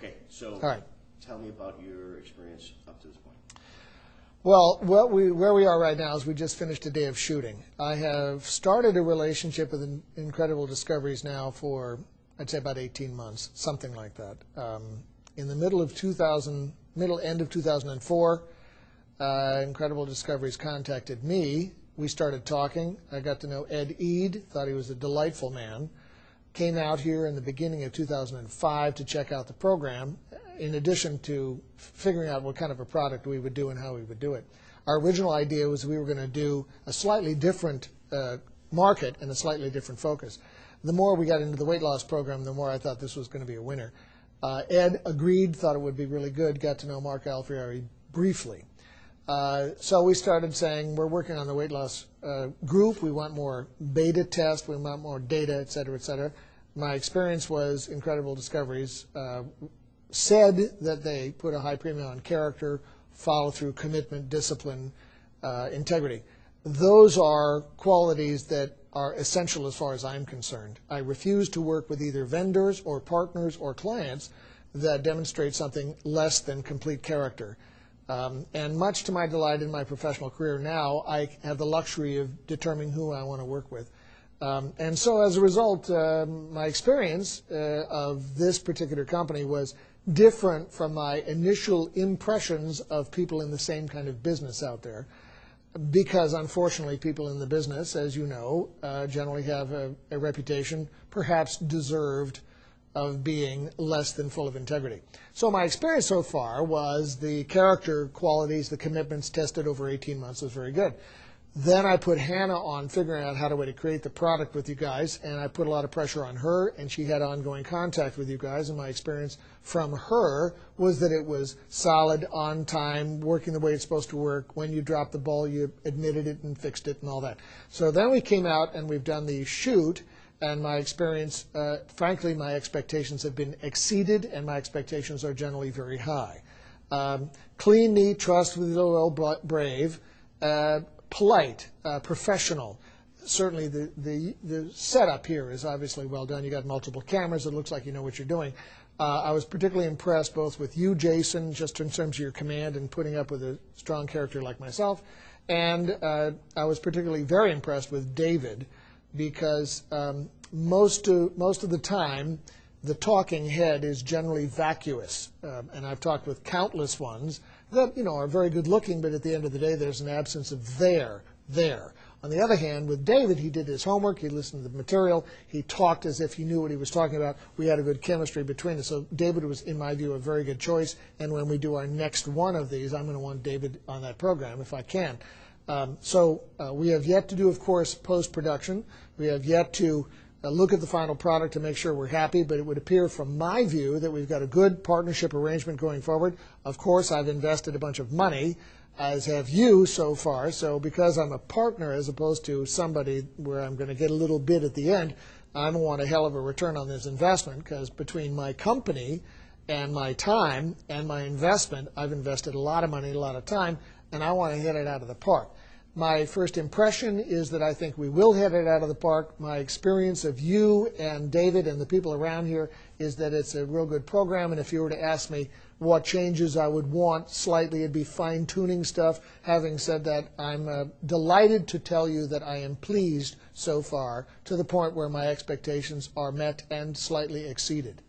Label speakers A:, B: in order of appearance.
A: Okay, so
B: All right.
A: tell me about your experience up to this point.
B: Well, where we are right now is we just finished a day of shooting. I have started a relationship with Incredible Discoveries now for, I'd say, about 18 months, something like that. In the middle end of 2004, Incredible Discoveries contacted me. We started talking. I got to know Ed Eade, thought he was a delightful man. Came out here in the beginning of 2005 to check out the program, in addition to figuring out what kind of a product we would do and how we would do it. Our original idea was we were going to do a slightly different market and a slightly different focus. The more we got into the weight loss program, the more I thought this was going to be a winner. Ed agreed, thought it would be really good, got to know Mark Alfieri briefly. So we started saying we're working on the weight loss group. We want more beta tests. We want more data, et cetera, et cetera. My experience was Incredible Discoveries said that they put a high premium on character, follow-through, commitment, discipline, integrity. Those are qualities that are essential as far as I'm concerned. I refuse to work with either vendors or partners or clients that demonstrate something less than complete character. And much to my delight in my professional career now, I have the luxury of determining who I want to work with. And so as a result, my experience of this particular company was different from my initial impressions of people in the same kind of business out there. Because unfortunately people in the business, as you know, generally have a reputation, perhaps deserved, of being less than full of integrity. So my experience so far was the character qualities, the commitments tested over 18 months was very good. Then I put Hannah on figuring out how to create the product with you guys, and I put a lot of pressure on her, and she had ongoing contact with you guys, and my experience from her was that it was solid, on time, working the way it's supposed to work. When you dropped the ball, you admitted it and fixed it and all that. So then we came out and we've done the shoot, and my experience, frankly, my expectations have been exceeded, and my expectations are generally very high. Clean, neat, trustworthy, loyal, brave, polite, professional. Certainly the setup here is obviously well done. You got multiple cameras. It looks like you know what you're doing. I was particularly impressed both with you, Jason, just in terms of your command and putting up with a strong character like myself. And I was particularly very impressed with David, because most of the time the talking head is generally vacuous. And I've talked with countless ones that are very good looking, but at the end of the day there's an absence of there. On the other hand, with David, he did his homework, he listened to the material, he talked as if he knew what he was talking about. We had a good chemistry between us. So David was, in my view, a very good choice. And when we do our next one of these, I'm going to want David on that program if I can. So we have yet to do, of course, post-production. We have yet to look at the final product to make sure we're happy, but it would appear from my view that we've got a good partnership arrangement going forward. Of course, I've invested a bunch of money, as have you so far, so because I'm a partner as opposed to somebody where I'm going to get a little bit at the end, I want a hell of a return on this investment, because between my company and my time and my investment, I've invested a lot of money, a lot of time, and I want to hit it out of the park. My first impression is that I think we will hit it out of the park. My experience of you and David and the people around here is that it's a real good program, and if you were to ask me what changes I would want slightly, it'd be fine-tuning stuff. Having said that, I'm delighted to tell you that I am pleased so far, to the point where my expectations are met and slightly exceeded.